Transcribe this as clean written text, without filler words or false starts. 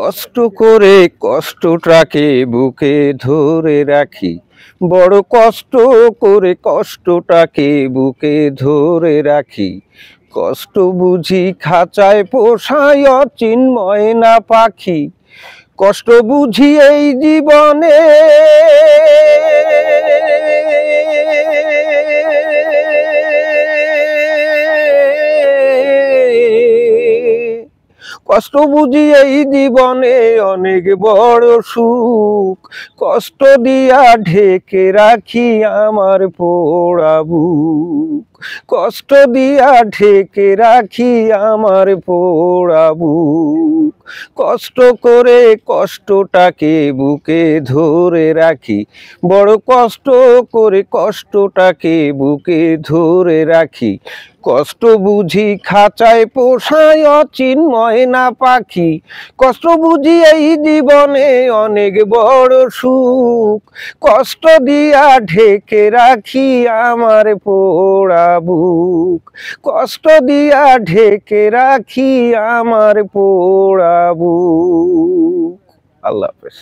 কষ্ট করে কষ্টটাকে বুকে ধরে রাখি, বড় কষ্ট করে কষ্টটাকে বুকে ধরে রাখি। কষ্ট বুঝি খাঁচায় পোষায় অচিন ময়না পাখি, কষ্ট বুঝি এই জীবনে কষ্ট বুঝি এই জীবনে অনেক বড় সুখ, কষ্ট দিয়া ঢেকে রাখি আমার পোড়া বুক, কষ্ট দিয়া ঢেকে রাখি আমার পোড়া বুক। কষ্ট করে কষ্টটাকে বুকে ধরে রাখি, বড় কষ্ট করে কষ্টটাকে বুকে ধরে রাখি। কষ্ট বুঝি খাঁচায় পোষায় অচিন ময়না পাখি, কষ্ট বুঝি এই জীবনে অনেক বড় সুখ, কষ্ট দিয়া ঢেকে রাখি আমার পোড়া বুক, কষ্ট দিয়া ঢেকে রাখি আমার পোড়া বুক। আল্লাহ হাফেজ।